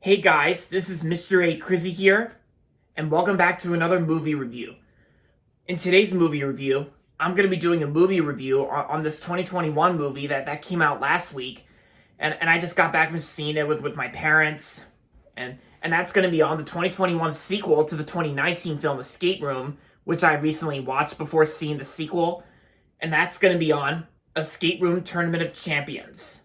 Hey guys, this is Mr. A. Crizzy here, and welcome back to another movie review. In today's movie review, I'm going to be doing a movie review on this 2021 movie that came out last week, and I just got back from seeing it with my parents, and that's going to be on the 2021 sequel to the 2019 film Escape Room, which I recently watched before seeing the sequel, and that's going to be on Escape Room Tournament of Champions.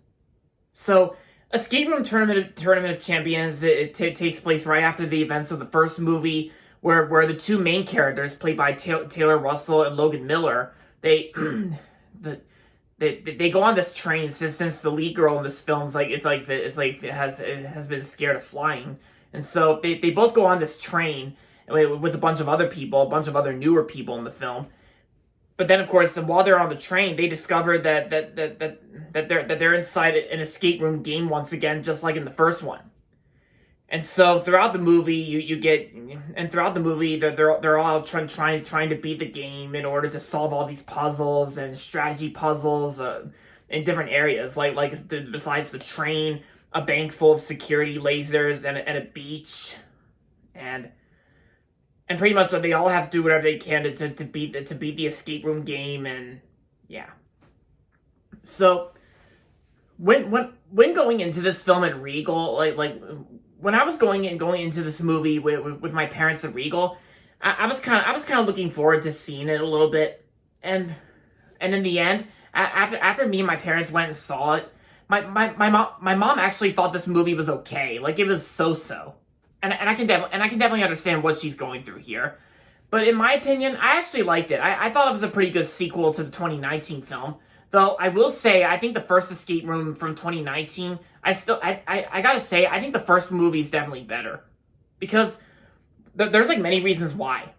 So, Escape Room Tournament of Champions, it takes place right after the events of the first movie, where the two main characters, played by Taylor Russell and Logan Miller, they they go on this train since the lead girl in this film has been scared of flying, and so they both go on this train with a bunch of other people, a bunch of other newer people in the film. But then, of course, while they're on the train, they discover that they're inside an escape room game once again, just like in the first one. And so throughout the movie, they're all trying to beat the game in order to solve all these puzzles and strategy puzzles in different areas, like besides the train, a bank full of security lasers and a beach, and pretty much they all have to do whatever they can to beat the escape room game, and yeah. So when going into this film at Regal, like when I was going into this movie with my parents at Regal, I was kind of looking forward to seeing it a little bit, and in the end, after me and my parents went and saw it, my mom actually thought this movie was okay, like it was so. And I can definitely understand what she's going through here. But in my opinion, I actually liked it. I thought it was a pretty good sequel to the 2019 film. Though I will say, I think the first Escape Room from 2019, I gotta say, I think the first movie is definitely better. Because there's like many reasons why.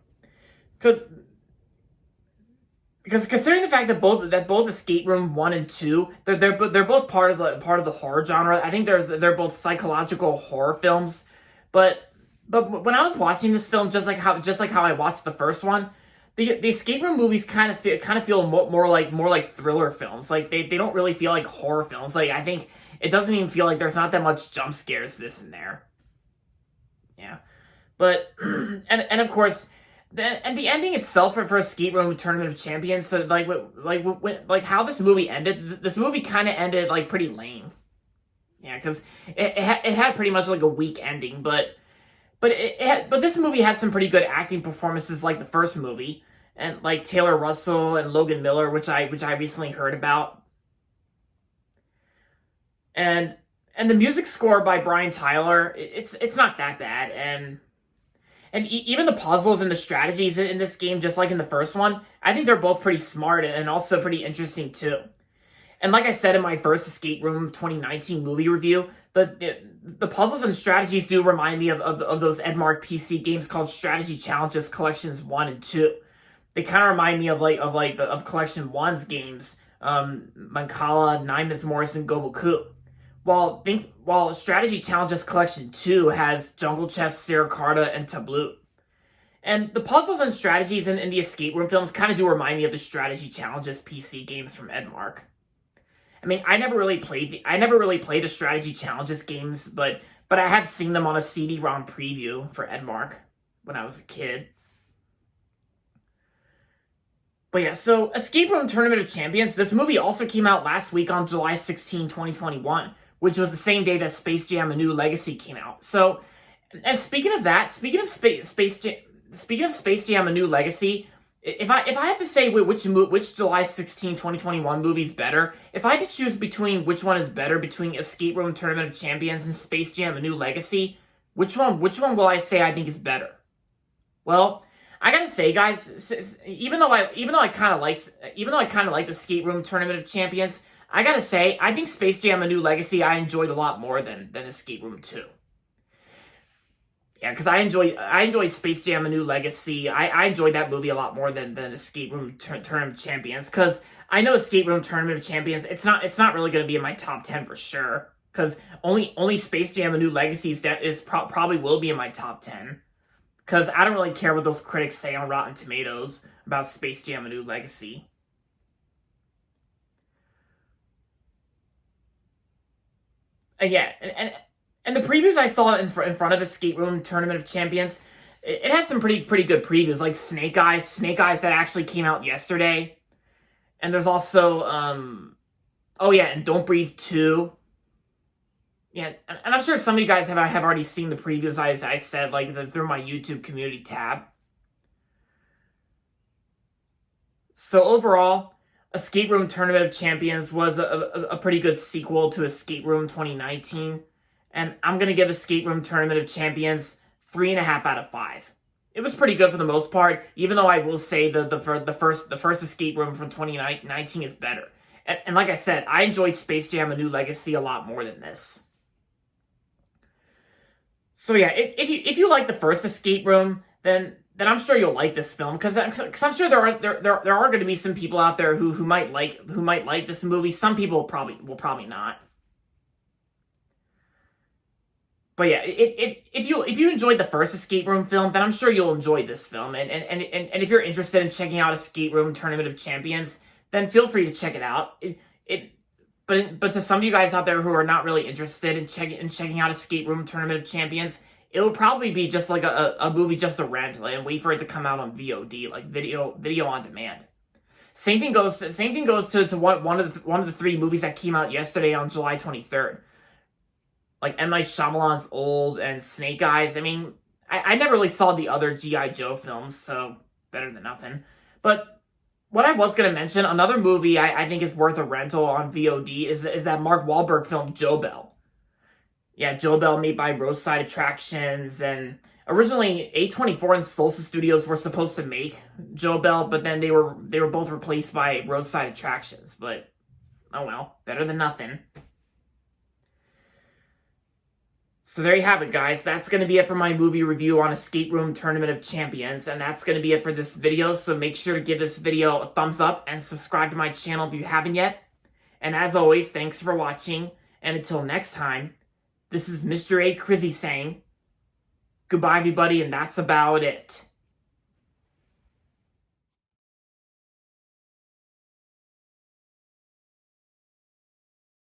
Because considering the fact that both Escape Room 1 and 2, they're both part of the horror genre. I think they're both psychological horror films. But when I was watching this film, just like how I watched the first one, the escape room movies kind of feel more like thriller films. Like they don't really feel like horror films. Like I think it doesn't even feel like there's not that much jump scares this and there. Yeah, but and of course, the ending itself for Escape Room Tournament of Champions. So like how this movie ended. This movie kind of ended like pretty lame. Yeah, because it had pretty much like a weak ending, but this movie had some pretty good acting performances like the first movie, and like Taylor Russell and Logan Miller, which I recently heard about, and the music score by Brian Tyler, it's not that bad, and even the puzzles and the strategies in this game, just like in the first one, I think they're both pretty smart and also pretty interesting too. And like I said in my first Escape Room 2019 movie review, the puzzles and strategies do remind me of those Edmark PC games called Strategy Challenges Collections 1 and 2. They kind of remind me of Collection 1's games, Mancala, Nine Miss Morris, and Goboku. While Strategy Challenges Collection 2 has Jungle Chess, Sarah Carta, and Tableau. And the puzzles and strategies in the Escape Room films kind of do remind me of the Strategy Challenges PC games from Edmark. I mean, I never really played the strategy challenges games, but I have seen them on a CD-ROM preview for Edmark when I was a kid. But yeah, so Escape Room Tournament of Champions, this movie also came out last week on July 16, 2021, which was the same day that Space Jam: A New Legacy came out. So, and speaking of Space Jam: A New Legacy, If I have to say which July 16, 2021 movie is better, if I had to choose between which one is better between Escape Room Tournament of Champions and Space Jam: A New Legacy, which one will I say I think is better? Well, I gotta say, guys, even though I kind of like Escape Room Tournament of Champions, I gotta say I think Space Jam: A New Legacy I enjoyed a lot more than Escape Room 2. Yeah, because I enjoy Space Jam: A New Legacy. I enjoyed that movie a lot more than Escape Room Tournament of Champions, because I know Escape Room Tournament of Champions, it's not really going to be in my top 10 for sure, because only Space Jam: A New Legacy probably will be in my top 10, because I don't really care what those critics say on Rotten Tomatoes about Space Jam: A New Legacy. Yeah, And the previews I saw in front of Escape Room Tournament of Champions, it has some pretty good previews, like Snake Eyes that actually came out yesterday. And there's also, oh yeah, and Don't Breathe 2. Yeah, and I'm sure some of you guys have already seen the previews I said, like, through my YouTube community tab. So overall, Escape Room Tournament of Champions was a pretty good sequel to Escape Room 2019. And I'm going to give Escape Room Tournament of Champions 3.5 out of 5. It was pretty good for the most part, even though I will say the first Escape Room from 2019 is better. And like I said, I enjoyed Space Jam: A New Legacy a lot more than this. So yeah, if you like the first Escape Room, then I'm sure you'll like this film, because I'm sure there are going to be some people out there who might like this movie. Some people will probably not. But yeah, if you enjoyed the first Escape Room film, then I'm sure you'll enjoy this film. And if you're interested in checking out Escape Room Tournament of Champions, then feel free to check it out. But to some of you guys out there who are not really interested in checking out Escape Room Tournament of Champions, it will probably be just like a movie just to rent and wait for it to come out on VOD, like video on demand. Same thing goes to one of the 3 movies that came out yesterday on July 23rd. Like M. Night Shyamalan's Old and Snake Eyes. I mean, I never really saw the other G.I. Joe films, so better than nothing. But what I was going to mention, another movie I think is worth a rental on VOD is that Mark Wahlberg film, Joe Bell. Yeah, Joe Bell, made by Roadside Attractions. And originally, A24 and Solstice Studios were supposed to make Joe Bell, but then they were both replaced by Roadside Attractions. But, oh well, better than nothing. So there you have it, guys. That's going to be it for my movie review on Escape Room Tournament of Champions, and that's going to be it for this video, so make sure to give this video a thumbs up and subscribe to my channel if you haven't yet. And as always, thanks for watching, and until next time, this is Mr. A. Crizzy saying, goodbye everybody, and that's about it.